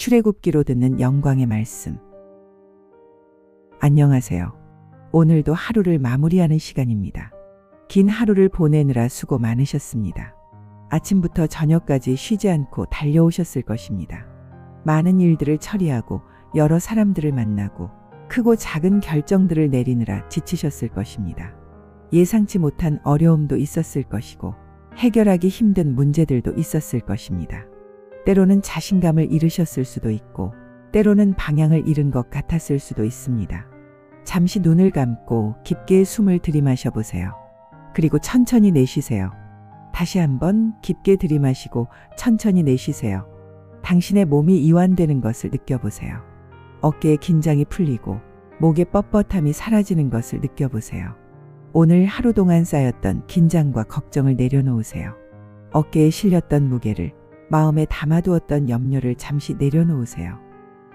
출애굽기로 듣는 영광의 말씀. 안녕하세요. 오늘도 하루를 마무리하는 시간입니다. 긴 하루를 보내느라 수고 많으셨습니다. 아침부터 저녁까지 쉬지 않고 달려오셨을 것입니다. 많은 일들을 처리하고 여러 사람들을 만나고 크고 작은 결정들을 내리느라 지치셨을 것입니다. 예상치 못한 어려움도 있었을 것이고 해결하기 힘든 문제들도 있었을 것입니다. 때로는 자신감을 잃으셨을 수도 있고 때로는 방향을 잃은 것 같았을 수도 있습니다. 잠시 눈을 감고 깊게 숨을 들이마셔 보세요. 그리고 천천히 내쉬세요. 다시 한번 깊게 들이마시고 천천히 내쉬세요. 당신의 몸이 이완되는 것을 느껴보세요. 어깨의 긴장이 풀리고 목의 뻣뻣함이 사라지는 것을 느껴보세요. 오늘 하루 동안 쌓였던 긴장과 걱정을 내려놓으세요. 어깨에 실렸던 무게를, 마음에 담아두었던 염려를 잠시 내려놓으세요.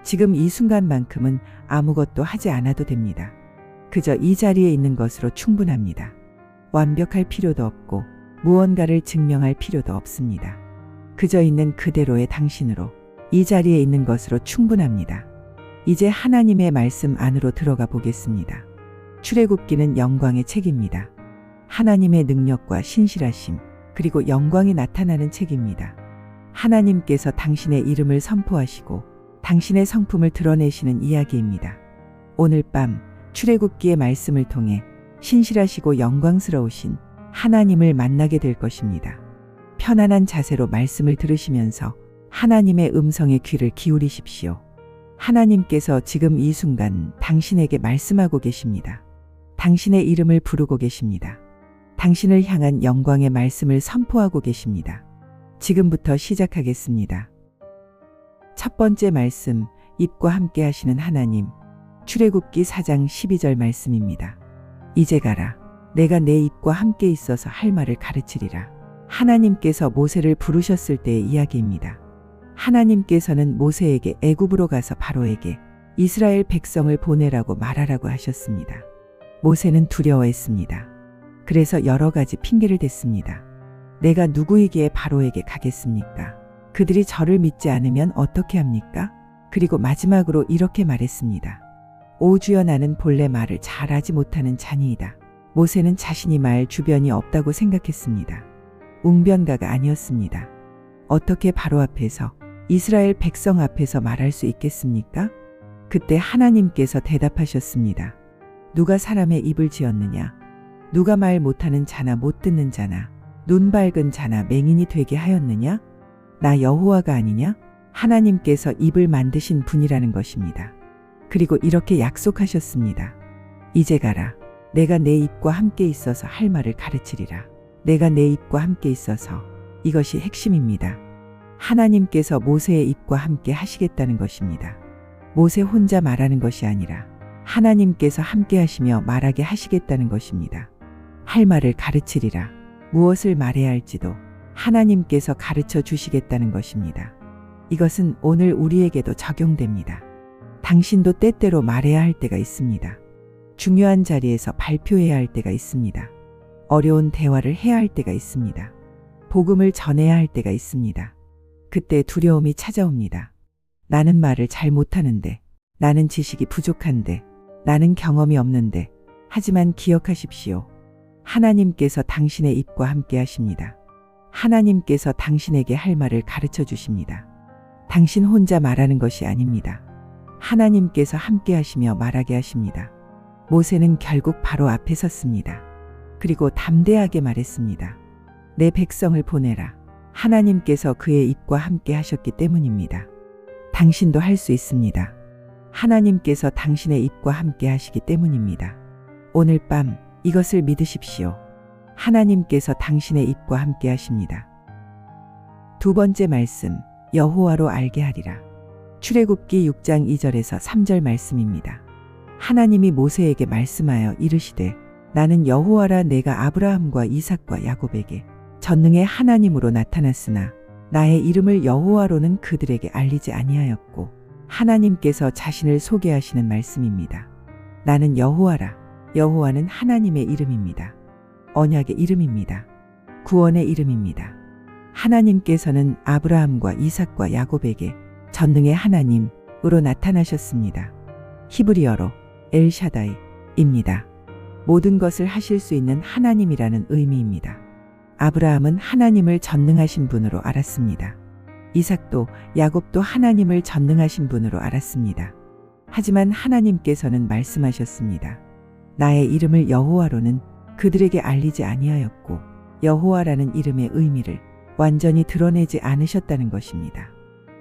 지금 이 순간만큼은 아무것도 하지 않아도 됩니다. 그저 이 자리에 있는 것으로 충분합니다. 완벽할 필요도 없고 무언가를 증명할 필요도 없습니다. 그저 있는 그대로의 당신으로 이 자리에 있는 것으로 충분합니다. 이제 하나님의 말씀 안으로 들어가 보겠습니다. 출애굽기는 영광의 책입니다. 하나님의 능력과 신실하심, 그리고 영광이 나타나는 책입니다. 하나님께서 당신의 이름을 선포하시고 당신의 성품을 드러내시는 이야기입니다. 오늘 밤 출애굽기의 말씀을 통해 신실하시고 영광스러우신 하나님을 만나게 될 것입니다. 편안한 자세로 말씀을 들으시면서 하나님의 음성에 귀를 기울이십시오. 하나님께서 지금 이 순간 당신에게 말씀하고 계십니다. 당신의 이름을 부르고 계십니다. 당신을 향한 영광의 말씀을 선포하고 계십니다. 지금부터 시작하겠습니다. 첫 번째 말씀, 입과 함께 하시는 하나님. 출애굽기 4장 12절 말씀입니다. 이제 가라. 내가 내 입과 함께 있어서 할 말을 가르치리라. 하나님께서 모세를 부르셨을 때의 이야기입니다. 하나님께서는 모세에게 애굽으로 가서 바로에게 이스라엘 백성을 보내라고 말하라고 하셨습니다. 모세는 두려워했습니다. 그래서 여러 가지 핑계를 댔습니다. 내가 누구이기에 바로에게 가겠습니까? 그들이 저를 믿지 않으면 어떻게 합니까? 그리고 마지막으로 이렇게 말했습니다. 오 주여, 나는 본래 말을 잘하지 못하는 자니이다. 모세는 자신이 말 주변이 없다고 생각했습니다. 웅변가가 아니었습니다. 어떻게 바로 앞에서 이스라엘 백성 앞에서 말할 수 있겠습니까? 그때 하나님께서 대답하셨습니다. 누가 사람의 입을 지었느냐? 누가 말 못하는 자나 못 듣는 자나 눈 밝은 자나 맹인이 되게 하였느냐? 나 여호와가 아니냐? 하나님께서 입을 만드신 분이라는 것입니다. 그리고 이렇게 약속하셨습니다. 이제 가라. 내가 내 입과 함께 있어서 할 말을 가르치리라. 내가 내 입과 함께 있어서, 이것이 핵심입니다. 하나님께서 모세의 입과 함께 하시겠다는 것입니다. 모세 혼자 말하는 것이 아니라 하나님께서 함께 하시며 말하게 하시겠다는 것입니다. 할 말을 가르치리라. 무엇을 말해야 할지도 하나님께서 가르쳐 주시겠다는 것입니다. 이것은 오늘 우리에게도 적용됩니다. 당신도 때때로 말해야 할 때가 있습니다. 중요한 자리에서 발표해야 할 때가 있습니다. 어려운 대화를 해야 할 때가 있습니다. 복음을 전해야 할 때가 있습니다. 그때 두려움이 찾아옵니다. 나는 말을 잘 못하는데, 나는 지식이 부족한데, 나는 경험이 없는데. 하지만 기억하십시오. 하나님께서 당신의 입과 함께 하십니다. 하나님께서 당신에게 할 말을 가르쳐 주십니다. 당신 혼자 말하는 것이 아닙니다. 하나님께서 함께 하시며 말하게 하십니다. 모세는 결국 바로 앞에 섰습니다. 그리고 담대하게 말했습니다. 내 백성을 보내라. 하나님께서 그의 입과 함께 하셨기 때문입니다. 당신도 할 수 있습니다. 하나님께서 당신의 입과 함께 하시기 때문입니다. 오늘 밤 이것을 믿으십시오. 하나님께서 당신의 입과 함께 하십니다. 두 번째 말씀, 여호와로 알게 하리라. 출애굽기 6장 2절에서 3절 말씀입니다. 하나님이 모세에게 말씀하여 이르시되 나는 여호와라. 내가 아브라함과 이삭과 야곱에게 전능의 하나님으로 나타났으나 나의 이름을 여호와로는 그들에게 알리지 아니하였고, 하나님께서 자신을 소개하시는 말씀입니다. 나는 여호와라. 여호와는 하나님의 이름입니다. 언약의 이름입니다. 구원의 이름입니다. 하나님께서는 아브라함과 이삭과 야곱에게 전능의 하나님으로 나타나셨습니다. 히브리어로 엘샤다이입니다. 모든 것을 하실 수 있는 하나님이라는 의미입니다. 아브라함은 하나님을 전능하신 분으로 알았습니다. 이삭도 야곱도 하나님을 전능하신 분으로 알았습니다. 하지만 하나님께서는 말씀하셨습니다. 나의 이름을 여호와로는 그들에게 알리지 아니하였고 여호와라는 이름의 의미를 완전히 드러내지 않으셨다는 것입니다.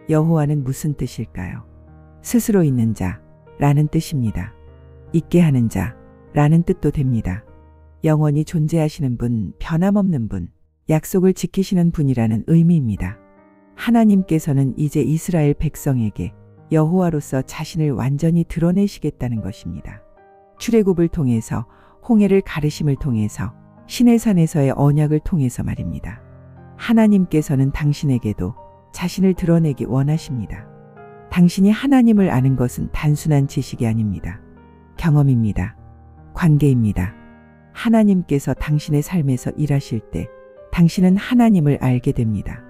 여호와는 무슨 뜻일까요? 스스로 있는 자라는 뜻입니다. 있게 하는 자라는 뜻도 됩니다. 영원히 존재하시는 분, 변함없는 분, 약속을 지키시는 분이라는 의미입니다. 하나님께서는 이제 이스라엘 백성에게 여호와로서 자신을 완전히 드러내시겠다는 것입니다. 출애굽을 통해서, 홍해를 가르심을 통해서, 시내산에서의 언약을 통해서 말입니다. 하나님께서는 당신에게도 자신을 드러내기 원하십니다. 당신이 하나님을 아는 것은 단순한 지식이 아닙니다. 경험입니다. 관계입니다. 하나님께서 당신의 삶에서 일하실 때 당신은 하나님을 알게 됩니다.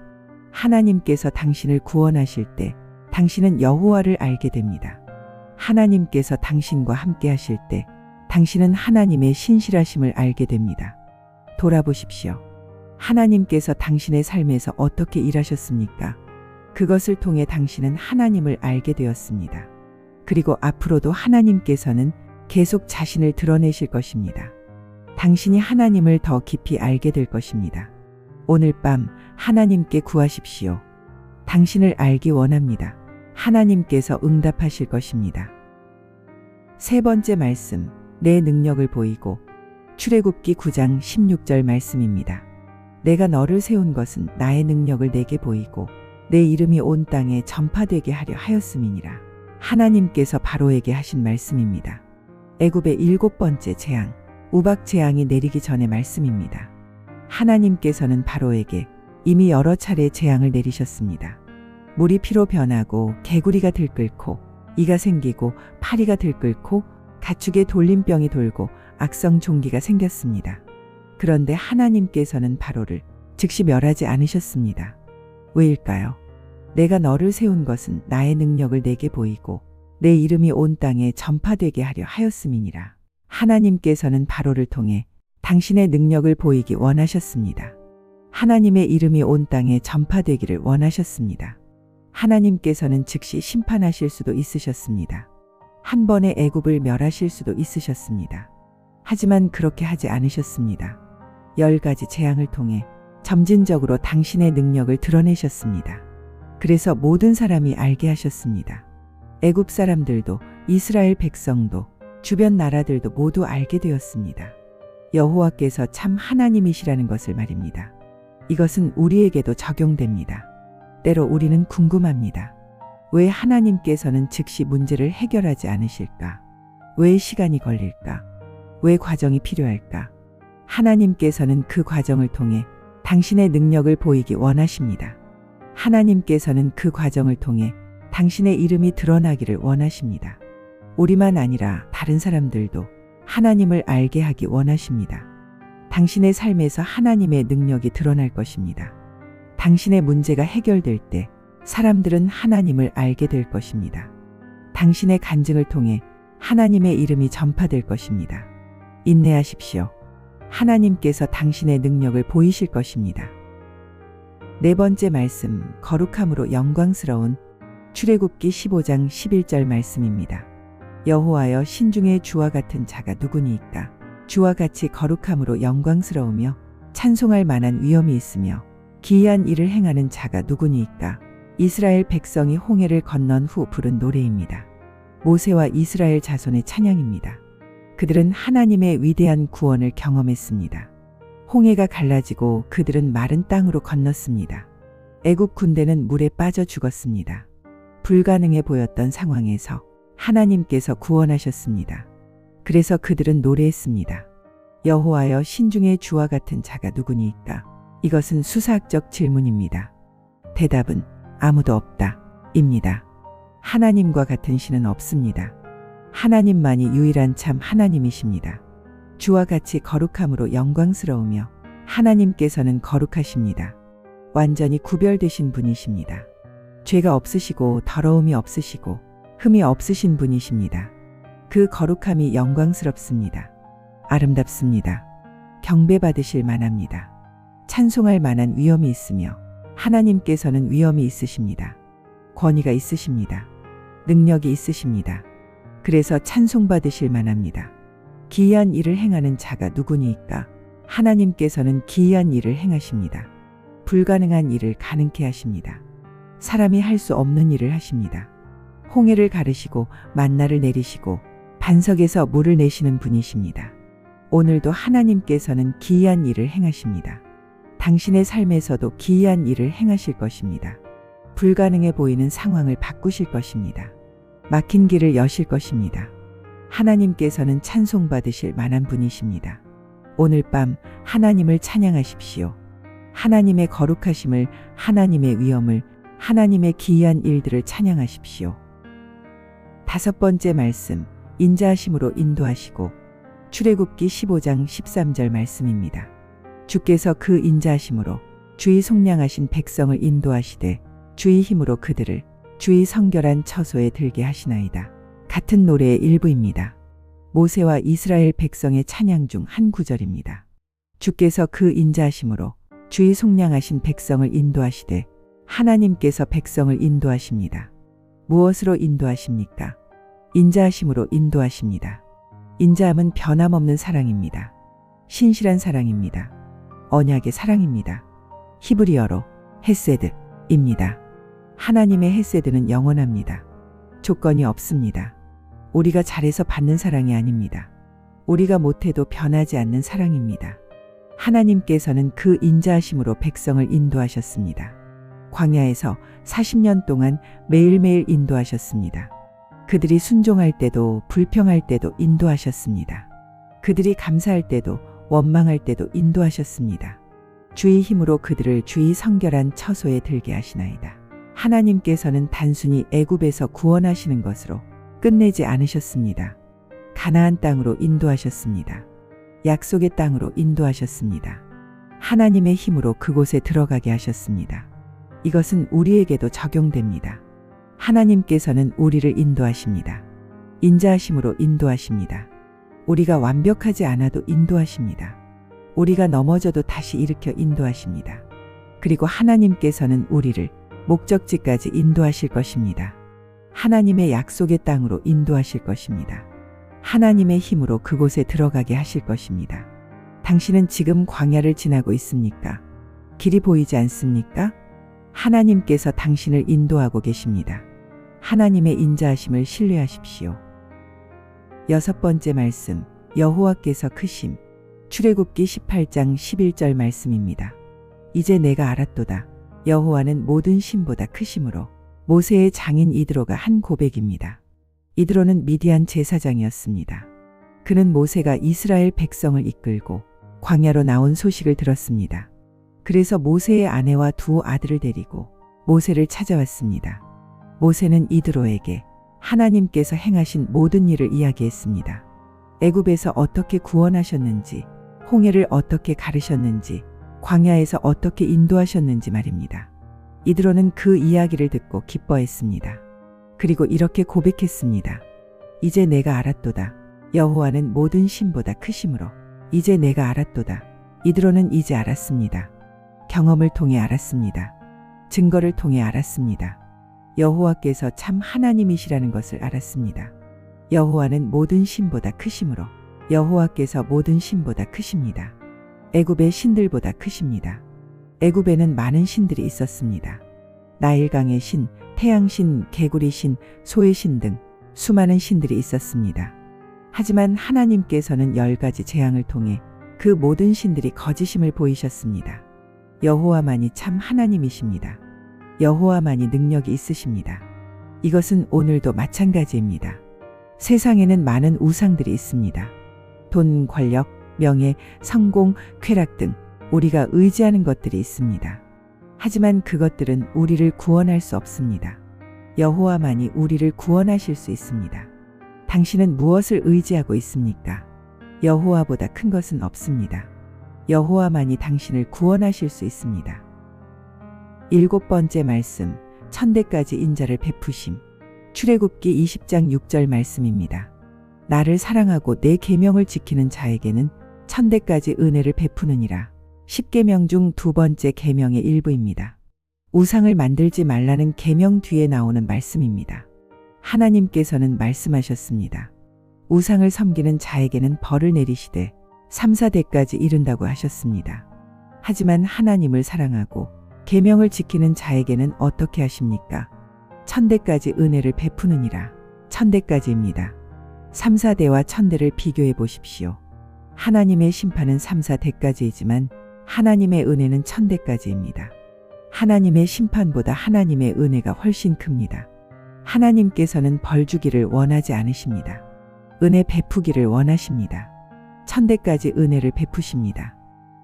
하나님께서 당신을 구원하실 때 당신은 여호와를 알게 됩니다. 하나님께서 당신과 함께 하실 때 당신은 하나님의 신실하심을 알게 됩니다. 돌아보십시오. 하나님께서 당신의 삶에서 어떻게 일하셨습니까? 그것을 통해 당신은 하나님을 알게 되었습니다. 그리고 앞으로도 하나님께서는 계속 자신을 드러내실 것입니다. 당신이 하나님을 더 깊이 알게 될 것입니다. 오늘 밤 하나님께 구하십시오. 당신을 알기 원합니다. 하나님께서 응답하실 것입니다. 세 번째 말씀, 내 능력을 보이고. 출애굽기 9장 16절 말씀입니다. 내가 너를 세운 것은 나의 능력을 내게 보이고 내 이름이 온 땅에 전파되게 하려 하였음이니라. 하나님께서 바로에게 하신 말씀입니다. 애굽의 7번째 재앙, 우박 재앙이 내리기 전의 말씀입니다. 하나님께서는 바로에게 이미 여러 차례 재앙을 내리셨습니다. 물이 피로 변하고 개구리가 들끓고 이가 생기고 파리가 들끓고 가축의 돌림병이 돌고 악성 종기가 생겼습니다. 그런데 하나님께서는 바로를 즉시 멸하지 않으셨습니다. 왜일까요? 내가 너를 세운 것은 나의 능력을 내게 보이고 내 이름이 온 땅에 전파되게 하려 하였음이니라. 하나님께서는 바로를 통해 당신의 능력을 보이기 원하셨습니다. 하나님의 이름이 온 땅에 전파되기를 원하셨습니다. 하나님께서는 즉시 심판하실 수도 있으셨습니다. 한 번에 애굽을 멸하실 수도 있으셨습니다. 하지만 그렇게 하지 않으셨습니다. 10가지 재앙을 통해 점진적으로 당신의 능력을 드러내셨습니다. 그래서 모든 사람이 알게 하셨습니다. 애굽 사람들도 이스라엘 백성도 주변 나라들도 모두 알게 되었습니다. 여호와께서 참 하나님이시라는 것을 말입니다. 이것은 우리에게도 적용됩니다. 때로 우리는 궁금합니다. 왜 하나님께서는 즉시 문제를 해결하지 않으실까? 왜 시간이 걸릴까? 왜 과정이 필요할까? 하나님께서는 그 과정을 통해 당신의 능력을 보이기 원하십니다. 하나님께서는 그 과정을 통해 당신의 이름이 드러나기를 원하십니다. 우리만 아니라 다른 사람들도 하나님을 알게 하기 원하십니다. 당신의 삶에서 하나님의 능력이 드러날 것입니다. 당신의 문제가 해결될 때 사람들은 하나님을 알게 될 것입니다. 당신의 간증을 통해 하나님의 이름이 전파될 것입니다. 인내하십시오. 하나님께서 당신의 능력을 보이실 것입니다. 네 번째 말씀, 거룩함으로 영광스러운. 출애굽기 15장 11절 말씀입니다. 여호와여, 신중에 주와 같은 자가 누구니이까? 주와 같이 거룩함으로 영광스러우며 찬송할 만한 위엄이 있으며 기이한 일을 행하는 자가 누구니이까? 이스라엘 백성이 홍해를 건넌 후 부른 노래입니다. 모세와 이스라엘 자손의 찬양입니다. 그들은 하나님의 위대한 구원을 경험했습니다. 홍해가 갈라지고 그들은 마른 땅으로 건넜습니다. 애굽 군대는 물에 빠져 죽었습니다. 불가능해 보였던 상황에서 하나님께서 구원하셨습니다. 그래서 그들은 노래했습니다. 여호와여, 신중에 주와 같은 자가 누구니이까? 이것은 수사학적 질문입니다. 대답은 아무도 없다 입니다. 하나님과 같은 신은 없습니다. 하나님만이 유일한 참 하나님이십니다. 주와 같이 거룩함으로 영광스러우며 하나님께서는 거룩하십니다. 완전히 구별되신 분이십니다. 죄가 없으시고 더러움이 없으시고 흠이 없으신 분이십니다. 그 거룩함이 영광스럽습니다. 아름답습니다. 경배받으실 만합니다. 찬송할 만한 위엄이 있으며 하나님께서는 위엄이 있으십니다. 권위가 있으십니다. 능력이 있으십니다. 그래서 찬송받으실 만합니다. 기이한 일을 행하는 자가 누구니까? 하나님께서는 기이한 일을 행하십니다. 불가능한 일을 가능케 하십니다. 사람이 할 수 없는 일을 하십니다. 홍해를 가르시고 만나를 내리시고 반석에서 물을 내시는 분이십니다. 오늘도 하나님께서는 기이한 일을 행하십니다. 당신의 삶에서도 기이한 일을 행하실 것입니다. 불가능해 보이는 상황을 바꾸실 것입니다. 막힌 길을 여실 것입니다. 하나님께서는 찬송받으실 만한 분이십니다. 오늘 밤 하나님을 찬양하십시오. 하나님의 거룩하심을, 하나님의 위엄을, 하나님의 기이한 일들을 찬양하십시오. 5번째 말씀, 인자하심으로 인도하시고. 출애굽기 15장 13절 말씀입니다. 주께서 그 인자하심으로 주의 속량하신 백성을 인도하시되 주의 힘으로 그들을 주의 성결한 처소에 들게 하시나이다. 같은 노래의 일부입니다. 모세와 이스라엘 백성의 찬양 중 한 구절입니다. 주께서 그 인자하심으로 주의 속량하신 백성을 인도하시되 하나님께서 백성을 인도하십니다. 무엇으로 인도하십니까? 인자하심으로 인도하십니다. 인자함은 변함없는 사랑입니다. 신실한 사랑입니다. 언약의 사랑입니다. 히브리어로 헤세드입니다. 하나님의 헤세드는 영원합니다. 조건이 없습니다. 우리가 잘해서 받는 사랑이 아닙니다. 우리가 못해도 변하지 않는 사랑입니다. 하나님께서는 그 인자하심으로 백성을 인도하셨습니다. 광야에서 40년 동안 매일매일 인도하셨습니다. 그들이 순종할 때도 불평할 때도 인도하셨습니다. 그들이 감사할 때도 원망할 때도 인도하셨습니다. 주의 힘으로 그들을 주의 성결한 처소에 들게 하시나이다. 하나님께서는 단순히 애굽에서 구원하시는 것으로 끝내지 않으셨습니다. 가나안 땅으로 인도하셨습니다. 약속의 땅으로 인도하셨습니다. 하나님의 힘으로 그곳에 들어가게 하셨습니다. 이것은 우리에게도 적용됩니다. 하나님께서는 우리를 인도하십니다. 인자하심으로 인도하십니다. 우리가 완벽하지 않아도 인도하십니다. 우리가 넘어져도 다시 일으켜 인도하십니다. 그리고 하나님께서는 우리를 목적지까지 인도하실 것입니다. 하나님의 약속의 땅으로 인도하실 것입니다. 하나님의 힘으로 그곳에 들어가게 하실 것입니다. 당신은 지금 광야를 지나고 있습니까? 길이 보이지 않습니까? 하나님께서 당신을 인도하고 계십니다. 하나님의 인자하심을 신뢰하십시오. 6번째 말씀, 여호와께서 크심. 출애굽기 18장 11절 말씀입니다. 이제 내가 알았도다. 여호와는 모든 신보다 크심으로. 모세의 장인 이드로가 한 고백입니다. 이드로는 미디안 제사장이었습니다. 그는 모세가 이스라엘 백성을 이끌고 광야로 나온 소식을 들었습니다. 그래서 모세의 아내와 두 아들을 데리고 모세를 찾아왔습니다. 모세는 이드로에게 하나님께서 행하신 모든 일을 이야기했습니다. 애굽에서 어떻게 구원하셨는지, 홍해를 어떻게 가르셨는지, 광야에서 어떻게 인도하셨는지 말입니다. 이드로는 그 이야기를 듣고 기뻐했습니다. 그리고 이렇게 고백했습니다. 이제 내가 알았도다. 여호와는 모든 신보다 크심으로. 이제 내가 알았도다. 이드로는 이제 알았습니다. 경험을 통해 알았습니다. 증거를 통해 알았습니다. 여호와께서 참 하나님이시라는 것을 알았습니다. 여호와는 모든 신보다 크심으로. 여호와께서 모든 신보다 크십니다. 애굽의 신들보다 크십니다. 애굽에는 많은 신들이 있었습니다. 나일강의 신, 태양신, 개구리 신, 소의 신 등 수많은 신들이 있었습니다. 하지만 하나님께서는 10가지 재앙을 통해 그 모든 신들이 거짓임을 보이셨습니다. 여호와만이 참 하나님이십니다. 여호와만이 능력이 있으십니다. 이것은 오늘도 마찬가지입니다. 세상에는 많은 우상들이 있습니다. 돈, 권력, 명예, 성공, 쾌락 등 우리가 의지하는 것들이 있습니다. 하지만 그것들은 우리를 구원할 수 없습니다. 여호와만이 우리를 구원하실 수 있습니다. 당신은 무엇을 의지하고 있습니까? 여호와보다 큰 것은 없습니다. 여호와만이 당신을 구원하실 수 있습니다. 7번째 말씀, 천대까지 인자를 베푸심. 출애굽기 20장 6절 말씀입니다. 나를 사랑하고 내 계명을 지키는 자에게는 천대까지 은혜를 베푸느니라. 10계명 중 두 번째 계명의 일부입니다. 우상을 만들지 말라는 계명 뒤에 나오는 말씀입니다. 하나님께서는 말씀하셨습니다. 우상을 섬기는 자에게는 벌을 내리시되 3, 4대까지 이른다고 하셨습니다. 하지만 하나님을 사랑하고 계명을 지키는 자에게는 어떻게 하십니까? 천대까지 은혜를 베푸느니라. 천대까지입니다. 3, 4대와 천대를 비교해 보십시오. 하나님의 심판은 3, 4대까지이지만 하나님의 은혜는 천대까지입니다. 하나님의 심판보다 하나님의 은혜가 훨씬 큽니다. 하나님께서는 벌 주기를 원하지 않으십니다. 은혜 베푸기를 원하십니다. 천대까지 은혜를 베푸십니다.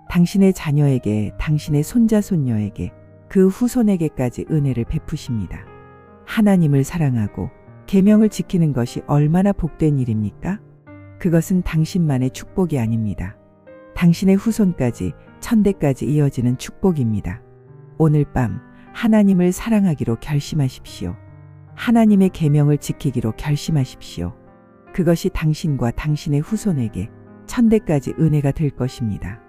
당신의 자녀에게, 당신의 손자 손녀에게, 그 후손에게까지 은혜를 베푸십니다. 하나님을 사랑하고 계명을 지키는 것이 얼마나 복된 일입니까? 그것은 당신만의 축복이 아닙니다. 당신의 후손까지, 천대까지 이어지는 축복입니다. 오늘 밤 하나님을 사랑하기로 결심하십시오. 하나님의 계명을 지키기로 결심하십시오. 그것이 당신과 당신의 후손에게 천대까지 은혜가 될 것입니다.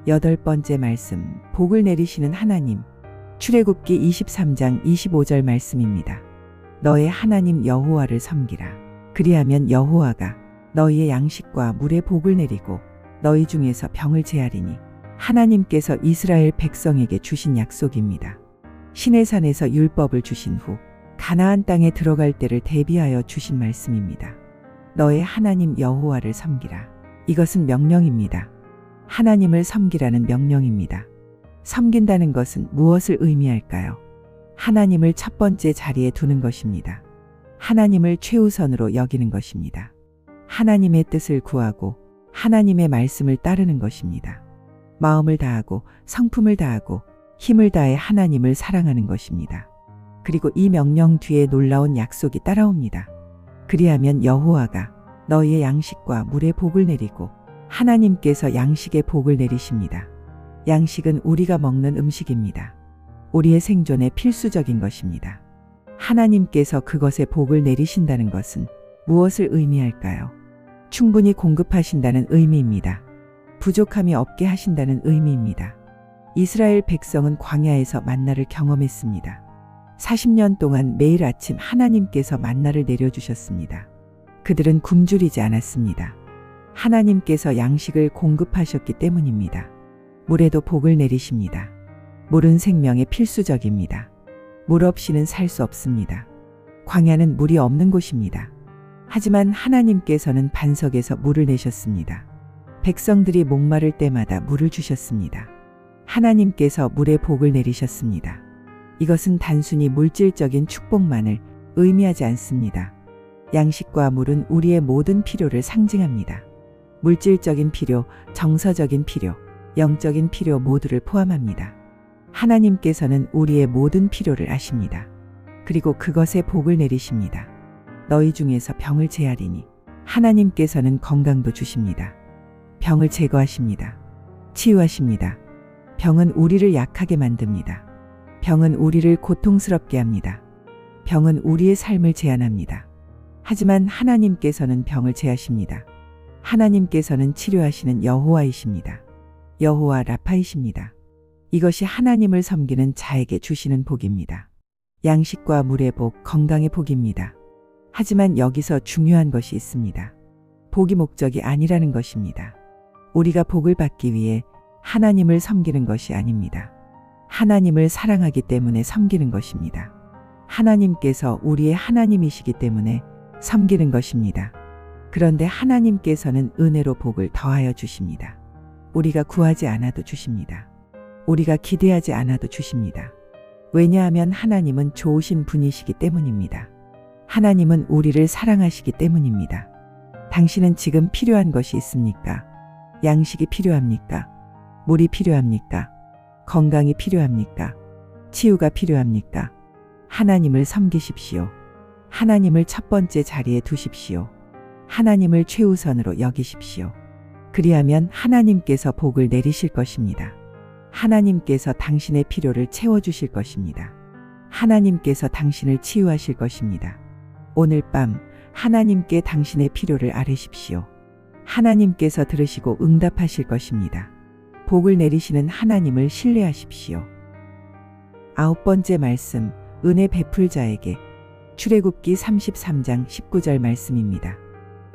8번째 말씀, 복을 내리시는 하나님. 출애굽기 23장 25절 말씀입니다. 너의 하나님 여호와를 섬기라. 그리하면 여호와가 너희의 양식과 물에 복을 내리고 너희 중에서 병을 제하리니. 하나님께서 이스라엘 백성에게 주신 약속입니다. 시내산에서 율법을 주신 후 가나안 땅에 들어갈 때를 대비하여 주신 말씀입니다. 너의 하나님 여호와를 섬기라. 이것은 명령입니다. 하나님을 섬기라는 명령입니다. 섬긴다는 것은 무엇을 의미할까요? 하나님을 첫 번째 자리에 두는 것입니다. 하나님을 최우선으로 여기는 것입니다. 하나님의 뜻을 구하고 하나님의 말씀을 따르는 것입니다. 마음을 다하고 성품을 다하고 힘을 다해 하나님을 사랑하는 것입니다. 그리고 이 명령 뒤에 놀라운 약속이 따라옵니다. 그리하면 여호와가 너희의 양식과 물에 복을 내리고. 하나님께서 양식에 복을 내리십니다. 양식은 우리가 먹는 음식입니다. 우리의 생존에 필수적인 것입니다. 하나님께서 그것에 복을 내리신다는 것은 무엇을 의미할까요? 충분히 공급하신다는 의미입니다. 부족함이 없게 하신다는 의미입니다. 이스라엘 백성은 광야에서 만나를 경험했습니다. 40년 동안 매일 아침 하나님께서 만나를 내려주셨습니다. 그들은 굶주리지 않았습니다. 하나님께서 양식을 공급하셨기 때문입니다. 물에도 복을 내리십니다. 물은 생명에 필수적입니다. 물 없이는 살 수 없습니다. 광야는 물이 없는 곳입니다. 하지만 하나님께서는 반석에서 물을 내셨습니다. 백성들이 목마를 때마다 물을 주셨습니다. 하나님께서 물에 복을 내리셨습니다. 이것은 단순히 물질적인 축복만을 의미하지 않습니다. 양식과 물은 우리의 모든 필요를 상징합니다. 물질적인 필요, 정서적인 필요, 영적인 필요 모두를 포함합니다. 하나님께서는 우리의 모든 필요를 아십니다. 그리고 그것에 복을 내리십니다. 너희 중에서 병을 제하리니. 하나님께서는 건강도 주십니다. 병을 제거하십니다. 치유하십니다. 병은 우리를 약하게 만듭니다. 병은 우리를 고통스럽게 합니다. 병은 우리의 삶을 제한합니다. 하지만 하나님께서는 병을 제하십니다. 하나님께서는 치료하시는 여호와이십니다. 여호와 라파이십니다. 이것이 하나님을 섬기는 자에게 주시는 복입니다. 양식과 물의 복, 건강의 복입니다. 하지만 여기서 중요한 것이 있습니다. 복이 목적이 아니라는 것입니다. 우리가 복을 받기 위해 하나님을 섬기는 것이 아닙니다. 하나님을 사랑하기 때문에 섬기는 것입니다. 하나님께서 우리의 하나님이시기 때문에 섬기는 것입니다. 그런데 하나님께서는 은혜로 복을 더하여 주십니다. 우리가 구하지 않아도 주십니다. 우리가 기대하지 않아도 주십니다. 왜냐하면 하나님은 좋으신 분이시기 때문입니다. 하나님은 우리를 사랑하시기 때문입니다. 당신은 지금 필요한 것이 있습니까? 양식이 필요합니까? 물이 필요합니까? 건강이 필요합니까? 치유가 필요합니까? 하나님을 섬기십시오. 하나님을 첫 번째 자리에 두십시오. 하나님을 최우선으로 여기십시오. 그리하면 하나님께서 복을 내리실 것입니다. 하나님께서 당신의 필요를 채워주실 것입니다. 하나님께서 당신을 치유하실 것입니다. 오늘 밤 하나님께 당신의 필요를 아뢰십시오. 하나님께서 들으시고 응답하실 것입니다. 복을 내리시는 하나님을 신뢰하십시오. 9번째 말씀, 은혜 베풀 자에게. 출애굽기 33장 19절 말씀입니다.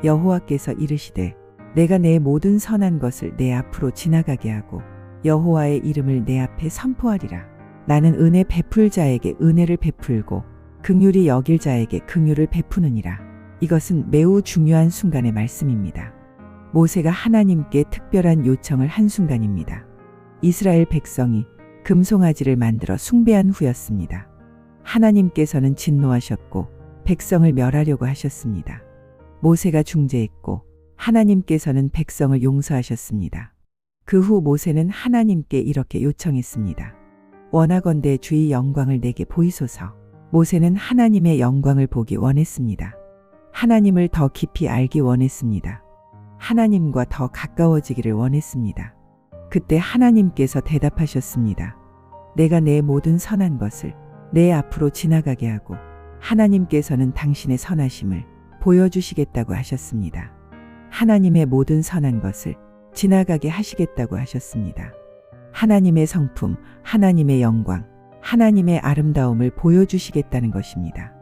여호와께서 이르시되 내가 내 모든 선한 것을 내 앞으로 지나가게 하고 여호와의 이름을 내 앞에 선포하리라. 나는 은혜 베풀 자에게 은혜를 베풀고 긍휼히 여길 자에게 긍휼을 베푸느니라. 이것은 매우 중요한 순간의 말씀입니다. 모세가 하나님께 특별한 요청을 한 순간입니다. 이스라엘 백성이 금송아지를 만들어 숭배한 후였습니다. 하나님께서는 진노하셨고 백성을 멸하려고 하셨습니다. 모세가 중재했고 하나님께서는 백성을 용서하셨습니다. 그 후 모세는 하나님께 이렇게 요청했습니다. 원하건대 주의 영광을 내게 보이소서. 모세는 하나님의 영광을 보기 원했습니다. 하나님을 더 깊이 알기 원했습니다. 하나님과 더 가까워지기를 원했습니다. 그때 하나님께서 대답하셨습니다. 내가 내 모든 선한 것을 내 앞으로 지나가게 하고 하나님께서는 당신의 선하심을 보여주시겠다고 하셨습니다. 하나님의 모든 선한 것을 지나가게 하시겠다고 하셨습니다. 하나님의 성품, 하나님의 영광, 하나님의 아름다움을 보여주시겠다는 것입니다.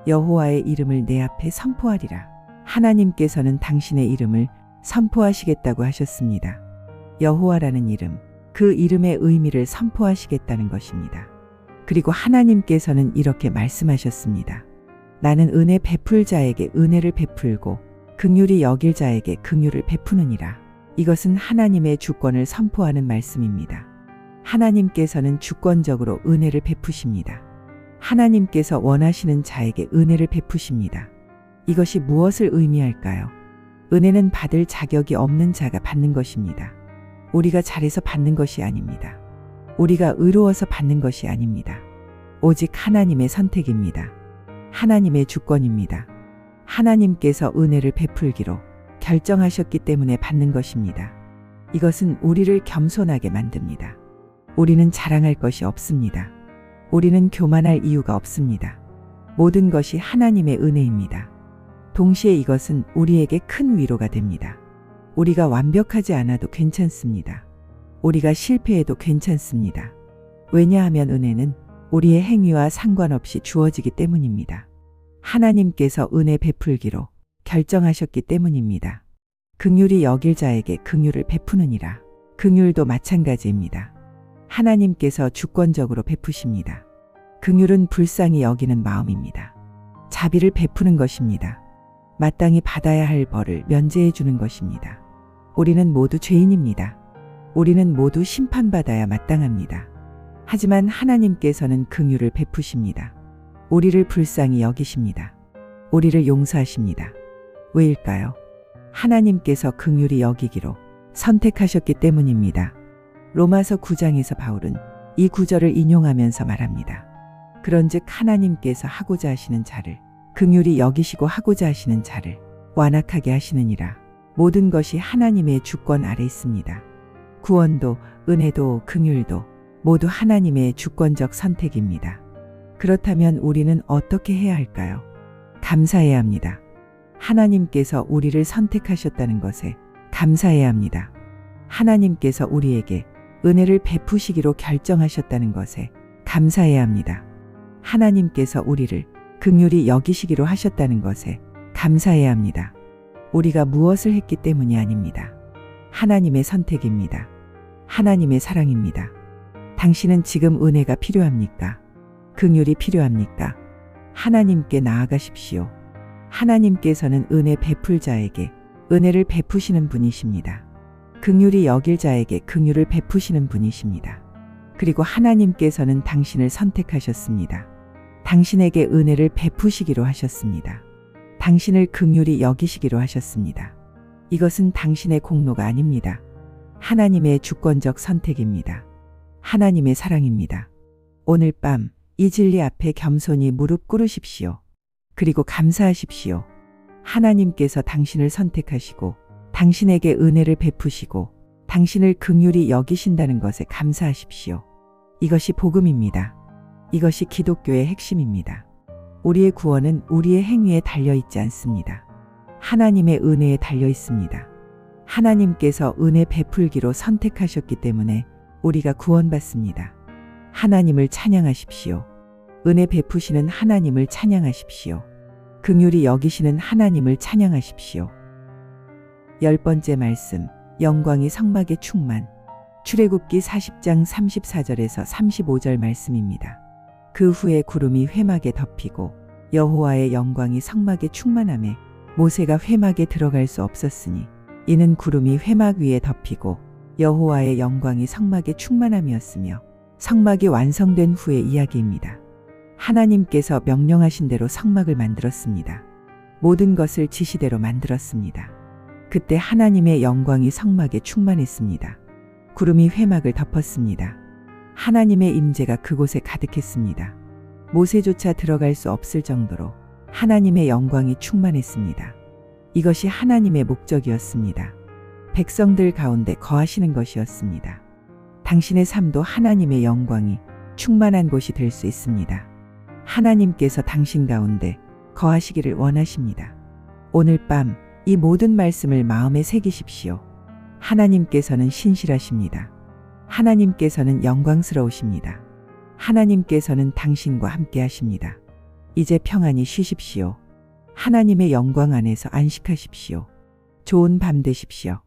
여호와의 이름을 내 앞에 선포하리라. 하나님께서는 당신의 이름을 선포하시겠다고 하셨습니다. 여호와라는 이름, 그 이름의 의미를 선포하시겠다는 것입니다. 그리고 하나님께서는 이렇게 말씀하셨습니다. 나는 은혜 베풀 자에게 은혜를 베풀고 긍휼히 여길 자에게 긍휼을 베푸느니라. 이것은 하나님의 주권을 선포하는 말씀입니다. 하나님께서는 주권적으로 은혜를 베푸십니다. 하나님께서 원하시는 자에게 은혜를 베푸십니다. 이것이 무엇을 의미할까요? 은혜는 받을 자격이 없는 자가 받는 것입니다. 우리가 잘해서 받는 것이 아닙니다. 우리가 의로워서 받는 것이 아닙니다. 오직 하나님의 선택입니다. 하나님의 주권입니다. 하나님께서 은혜를 베풀기로 결정하셨기 때문에 받는 것입니다. 이것은 우리를 겸손하게 만듭니다. 우리는 자랑할 것이 없습니다. 우리는 교만할 이유가 없습니다. 모든 것이 하나님의 은혜입니다. 동시에 이것은 우리에게 큰 위로가 됩니다. 우리가 완벽하지 않아도 괜찮습니다. 우리가 실패해도 괜찮습니다. 왜냐하면 은혜는 우리의 행위와 상관없이 주어지기 때문입니다. 하나님께서 은혜 베풀기로 결정하셨기 때문입니다. 긍휼히 여길 자에게 긍휼을 베푸느니라. 긍휼도 마찬가지입니다. 하나님께서 주권적으로 베푸십니다. 긍휼은 불쌍히 여기는 마음입니다. 자비를 베푸는 것입니다. 마땅히 받아야 할 벌을 면제해 주는 것입니다. 우리는 모두 죄인입니다. 우리는 모두 심판받아야 마땅합니다. 하지만 하나님께서는 긍휼을 베푸십니다. 우리를 불쌍히 여기십니다. 우리를 용서하십니다. 왜일까요? 하나님께서 긍휼히 여기기로 선택하셨기 때문입니다. 로마서 9장에서 바울은 이 구절을 인용하면서 말합니다. 그런즉 하나님께서 하고자 하시는 자를 긍휼히 여기시고 하고자 하시는 자를 완악하게 하시느니라. 모든 것이 하나님의 주권 아래 있습니다. 구원도 은혜도 긍휼도 모두 하나님의 주권적 선택입니다. 그렇다면 우리는 어떻게 해야 할까요? 감사해야 합니다. 하나님께서 우리를 선택하셨다는 것에 감사해야 합니다. 하나님께서 우리에게 은혜를 베푸시기로 결정하셨다는 것에 감사해야 합니다. 하나님께서 우리를 긍휼히 여기시기로 하셨다는 것에 감사해야 합니다. 우리가 무엇을 했기 때문이 아닙니다. 하나님의 선택입니다. 하나님의 사랑입니다. 당신은 지금 은혜가 필요합니까? 긍휼이 필요합니까? 하나님께 나아가십시오. 하나님께서는 은혜 베풀 자에게 은혜를 베푸시는 분이십니다. 긍휼히 여길 자에게 긍휼을 베푸시는 분이십니다. 그리고 하나님께서는 당신을 선택하셨습니다. 당신에게 은혜를 베푸시기로 하셨습니다. 당신을 긍휼히 여기시기로 하셨습니다. 이것은 당신의 공로가 아닙니다. 하나님의 주권적 선택입니다. 하나님의 사랑입니다. 오늘 밤 이 진리 앞에 겸손히 무릎 꿇으십시오. 그리고 감사하십시오. 하나님께서 당신을 선택하시고 당신에게 은혜를 베푸시고 당신을 긍휼히 여기신다는 것에 감사하십시오. 이것이 복음입니다. 이것이 기독교의 핵심입니다. 우리의 구원은 우리의 행위에 달려 있지 않습니다. 하나님의 은혜에 달려 있습니다. 하나님께서 은혜 베풀기로 선택하셨기 때문에 우리가 구원받습니다. 하나님을 찬양하십시오. 은혜 베푸시는 하나님을 찬양하십시오. 긍휼히 여기시는 하나님을 찬양하십시오. 10번째 말씀, 영광이 성막의 충만. 출애굽기 40장 34절에서 35절 말씀입니다. 그 후에 구름이 회막에 덮이고 여호와의 영광이 성막에 충만하매 모세가 회막에 들어갈 수 없었으니 이는 구름이 회막 위에 덮이고 여호와의 영광이 성막에 충만함이었으며 성막이 완성된 후의 이야기입니다. 하나님께서 명령하신 대로 성막을 만들었습니다. 모든 것을 지시대로 만들었습니다. 그때 하나님의 영광이 성막에 충만했습니다. 구름이 회막을 덮었습니다. 하나님의 임재가 그곳에 가득했습니다. 모세조차 들어갈 수 없을 정도로 하나님의 영광이 충만했습니다. 이것이 하나님의 목적이었습니다. 백성들 가운데 거하시는 것이었습니다. 당신의 삶도 하나님의 영광이 충만한 곳이 될 수 있습니다. 하나님께서 당신 가운데 거하시기를 원하십니다. 오늘 밤 이 모든 말씀을 마음에 새기십시오. 하나님께서는 신실하십니다. 하나님께서는 영광스러우십니다. 하나님께서는 당신과 함께 하십니다. 이제 평안히 쉬십시오. 하나님의 영광 안에서 안식하십시오. 좋은 밤 되십시오.